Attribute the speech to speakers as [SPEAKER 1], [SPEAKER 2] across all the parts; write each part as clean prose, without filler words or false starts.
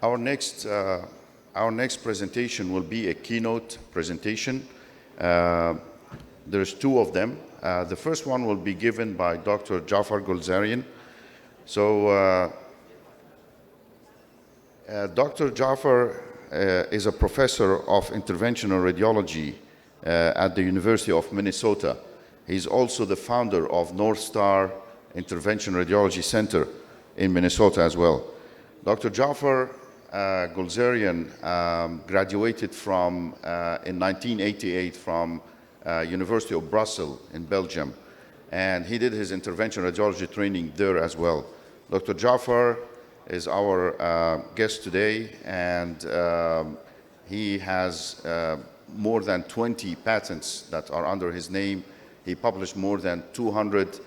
[SPEAKER 1] Our next, uh, our next presentation will be a keynote presentation. Uh, there's two of them. The first one will be given by Dr. Jafar Golzarian. So Dr. Jafar is a professor of interventional radiology at the University of Minnesota. He's also the founder of North Star Intervention Radiology Center in Minnesota as well. Dr. Jafar Golzarian graduated from, in 1988 from University of Brussels in Belgium, and he did his intervention radiology training there as well. Dr. Jafar is our guest today, and he has more than 20 patents that are under his name. He published more than 200,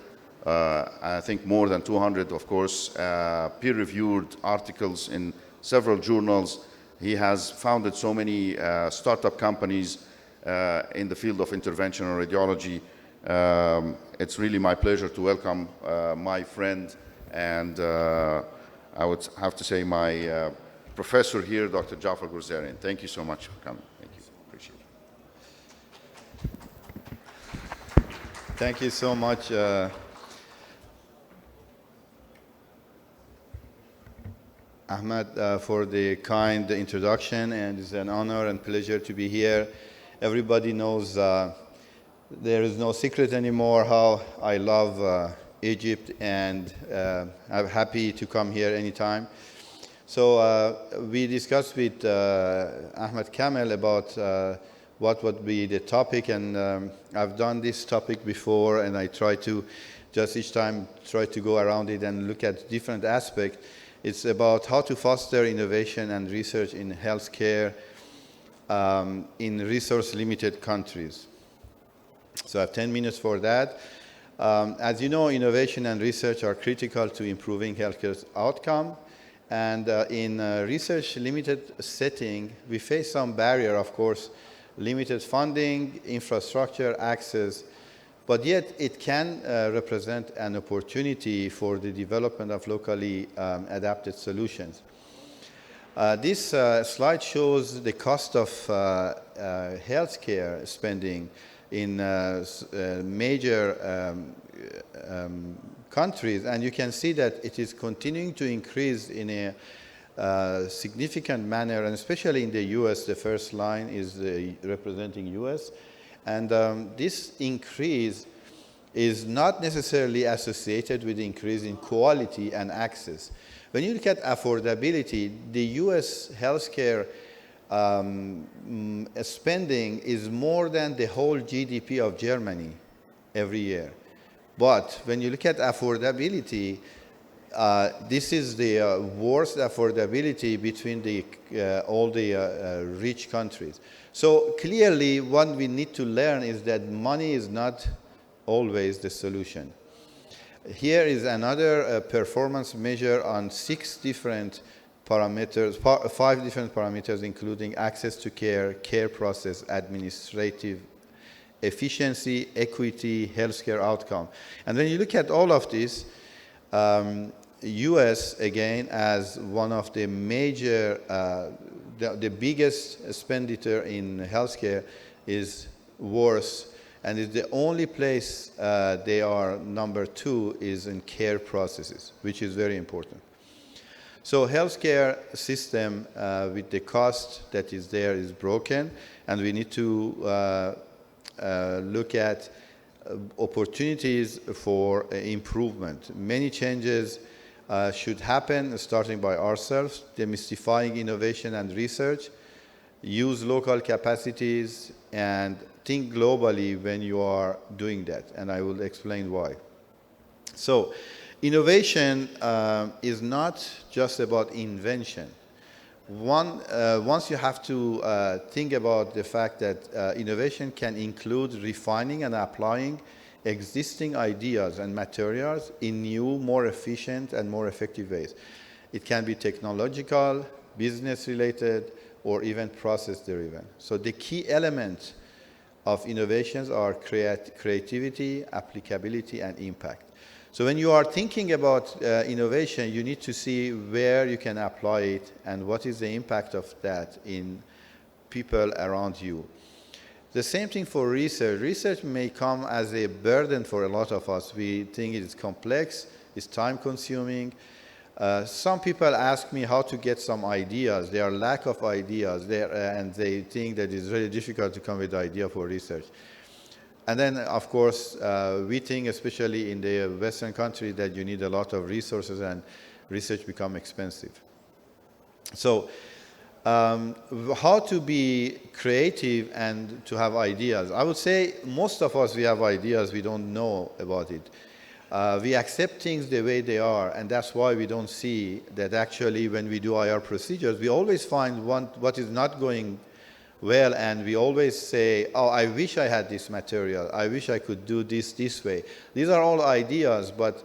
[SPEAKER 1] I think more than 200, of course, peer-reviewed articles in several journals. He has founded so many startup companies in the field of interventional radiology. It's really my pleasure to welcome my friend and I would have to say my professor here, Dr. Jafar Golzarian. Thank you so much for coming. Thank you. Appreciate it.
[SPEAKER 2] Thank you so much. Ahmed, for the kind introduction, and it's an honor and pleasure to be here. Everybody knows there is no secret anymore how I love Egypt, and I'm happy to come here anytime. So we discussed with Ahmed Kamel about what would be the topic, and I've done this topic before, and I try to just each time try to go around it and look at different aspects. It's about how to foster innovation and research in healthcare in resource-limited countries. So I have 10 minutes for that. As you know, innovation and research are critical to improving healthcare outcome. And in a research-limited setting, we face some barrier, of course, limited funding, infrastructure, access, but yet it can represent an opportunity for the development of locally adapted solutions. This slide shows the cost of healthcare spending in major countries, and you can see that it is continuing to increase in a significant manner, and especially in the US. The first line is representing US, and this increase is not necessarily associated with increase in quality and access. When you look at affordability, the US healthcare spending is more than the whole GDP of Germany every year. But when you look at affordability, this is the worst affordability between all the rich countries. So clearly, what we need to learn is that money is not always the solution. Here is another performance measure on 6 different parameters, 5 different parameters, including access to care, care process, administrative efficiency, equity, healthcare outcome. And when you look at all of this, US, again, as one of the major, the biggest expenditure in healthcare is worse, and it's the only place they are number 2 is in care processes, which is very important. So healthcare system with the cost that is there is broken, and we need to look at opportunities for improvement. Many changes should happen, starting by ourselves, demystifying innovation and research, use local capacities, and think globally when you are doing that, and I will explain why. So innovation is not just about invention. Once you have to think about the fact that innovation can include refining and applying existing ideas and materials in new, more efficient and more effective ways. It can be technological, business-related, or even process-driven. So the key elements of innovations are creativity, applicability, and impact. So when you are thinking about innovation, you need to see where you can apply it and what is the impact of that in people around you. The same thing for research. Research may come as a burden for a lot of us. We think it is complex, it's time-consuming. Some people ask me how to get some ideas. There are lack of ideas there, and they think that it's very difficult to come with an idea for research. And then, of course, we think, especially in the Western country, that you need a lot of resources and research become expensive. So how to be creative and to have ideas? I would say most of us, we have ideas, we don't know about it. We accept things the way they are, and that's why we don't see that actually when we do IR procedures, we always find what is not going well, and we always say, oh, I wish I had this material. I wish I could do this way. These are all ideas, but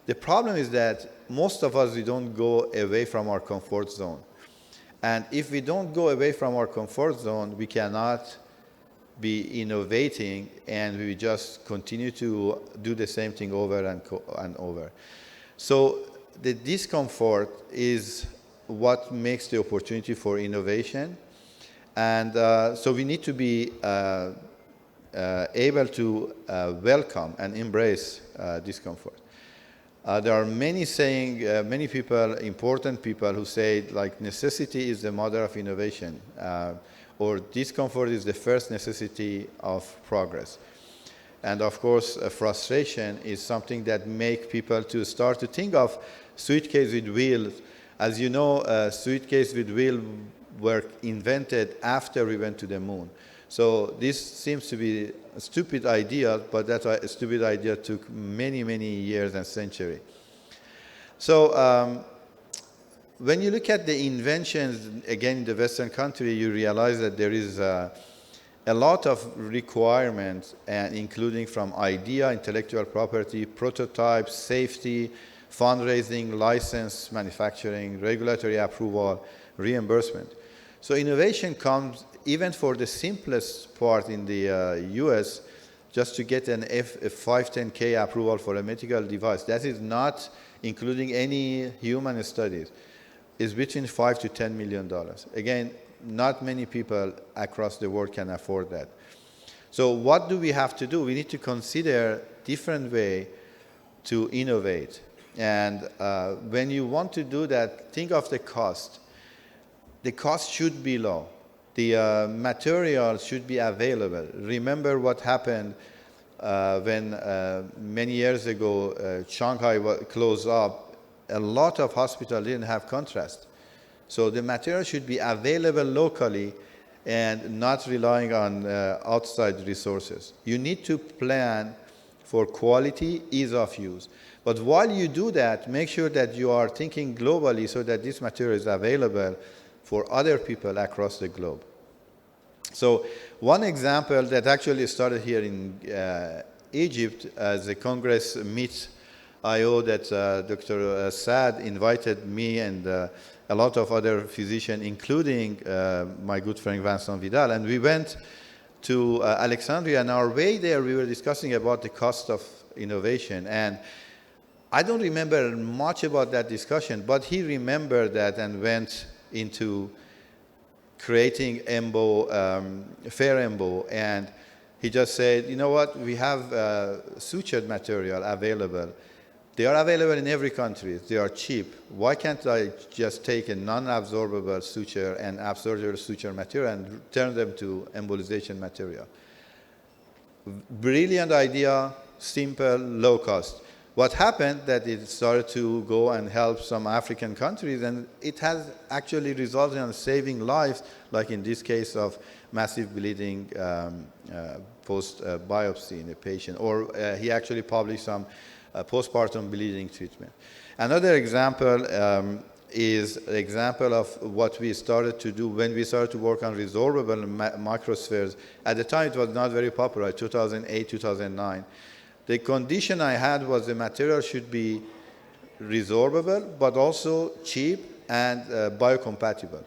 [SPEAKER 2] the problem is that most of us, we don't go away from our comfort zone. And if we don't go away from our comfort zone, we cannot be innovating, and we just continue to do the same thing over and over. So the discomfort is what makes the opportunity for innovation. And so we need to be able to welcome and embrace discomfort. There are many saying, many people, important people who say, like, necessity is the mother of innovation, or discomfort is the first necessity of progress. And of course, frustration is something that makes people to start to think of suitcase with wheels. As you know, suitcase with wheels were invented after we went to the moon. So this seems to be a stupid idea, but that stupid idea took many, many years and centuries. So when you look at the inventions, again, in the Western country, you realize that there is a lot of requirements, and including from idea, intellectual property, prototypes, safety, fundraising, license, manufacturing, regulatory approval, reimbursement. So innovation comes even for the simplest part in the US, just to get an F510K approval for a medical device. That is not including any human studies. Is between $5 to $10 million. Again, not many people across the world can afford that. So what do we have to do? We need to consider different way to innovate. And when you want to do that, think of the cost. The cost should be low. The material should be available. Remember what happened when many years ago Shanghai closed up. A lot of hospitals didn't have contrast. So the material should be available locally and not relying on outside resources. You need to plan for quality, ease of use. But while you do that, make sure that you are thinking globally so that this material is available for other people across the globe. So one example that actually started here in Egypt as a Congress meet IO that Dr. Saad invited me and a lot of other physicians, including my good friend Vincent Vidal, and we went to Alexandria. And our way there, we were discussing about the cost of innovation. And I don't remember much about that discussion, but he remembered that and went into creating fair EMBO, and he just said, you know what, we have sutured material available. They are available in every country. They are cheap. Why can't I just take a non-absorbable suture and absorbable suture material and turn them to embolization material? Brilliant idea, simple, low cost. What happened that it started to go and help some African countries, and it has actually resulted in saving lives, like in this case of massive bleeding post-biopsy in a patient. Or he actually published some postpartum bleeding treatment. Another example is an example of what we started to do when we started to work on resorbable microspheres. At the time, it was not very popular, 2008, 2009. The condition I had was the material should be resorbable, but also cheap and biocompatible.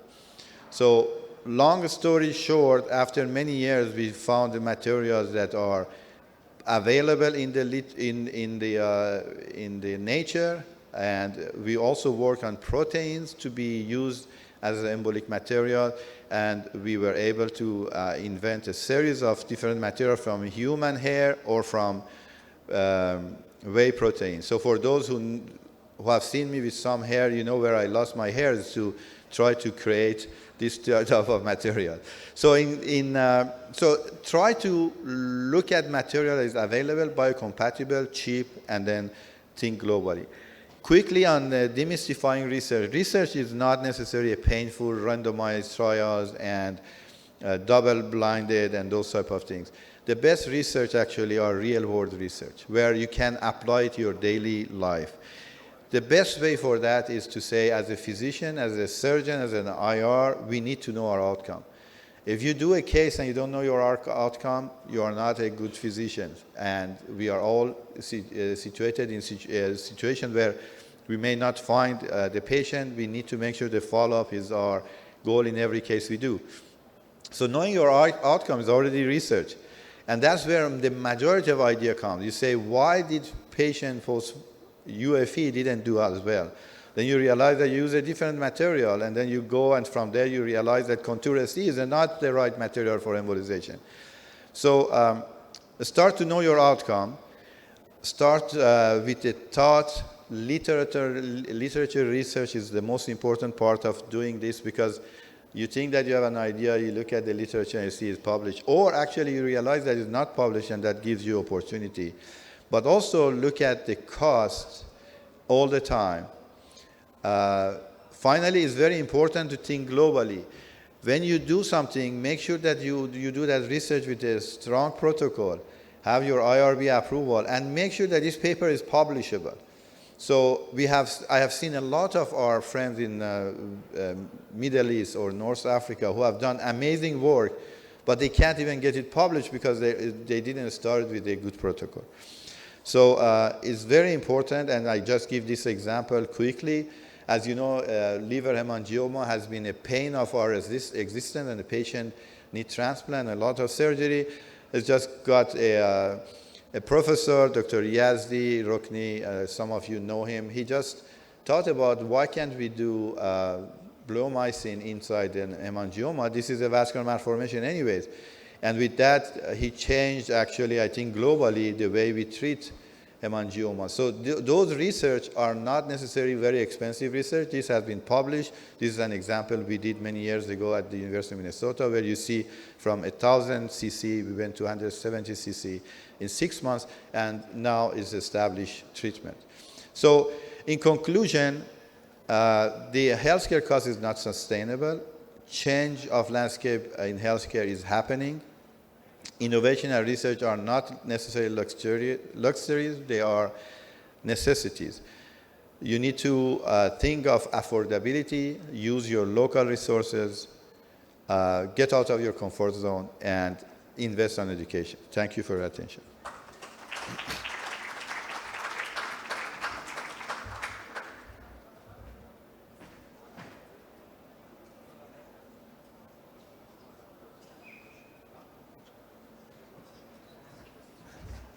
[SPEAKER 2] So long story short, after many years, we found the materials that are available in the nature, and we also work on proteins to be used as an embolic material, and we were able to invent a series of different materials from human hair or from whey protein. So for those who have seen me with some hair, you know where I lost my hair is to try to create this type of material. So so try to look at material that is available, biocompatible, cheap, and then think globally. Quickly on demystifying research. Research is not necessarily a painful randomized trials and double-blinded and those type of things. The best research actually are real-world research, where you can apply it to your daily life. The best way for that is to say, as a physician, as a surgeon, as an IR, we need to know our outcome. If you do a case and you don't know your outcome, you are not a good physician. And we are all situated in a situation where we may not find the patient. We need to make sure the follow-up is our goal in every case we do. So knowing your outcome is already research. And that's where the majority of idea comes. You say, why did patient post UFE didn't do as well? Then you realize that you use a different material, and then you go, and from there you realize that contour SE is not the right material for embolization. So start to know your outcome. Start with the thought. Literature research is the most important part of doing this, because you think that you have an idea, you look at the literature and you see it's published, or actually you realize that it's not published, and that gives you opportunity. But also look at the cost all the time. Finally, it's very important to think globally. When you do something, make sure that you do that research with a strong protocol, have your IRB approval, and make sure that this paper is publishable. So I have seen a lot of our friends in Middle East or North Africa who have done amazing work, but they can't even get it published because they didn't start with a good protocol. So it's very important, and I just give this example quickly. As you know, liver hemangioma has been a pain of our existence, and the patient needs transplant, a lot of surgery. It's just got a professor, Dr. Yazdi Rokni, some of you know him. He just thought about, why can't we do bleomycin inside an hemangioma? This is a vascular malformation anyways. And with that, he changed, actually, I think globally, the way we treat hemangioma. So those research are not necessarily very expensive research. This has been published. This is an example we did many years ago at the University of Minnesota, where you see from 1,000 cc, we went to 170 cc in 6 months, and now is established treatment. So in conclusion, the healthcare cost is not sustainable. Change of landscape in healthcare is happening. Innovation and research are not necessarily luxuries, they are necessities. You need to think of affordability, use your local resources, get out of your comfort zone, and invest on education. Thank you for your attention.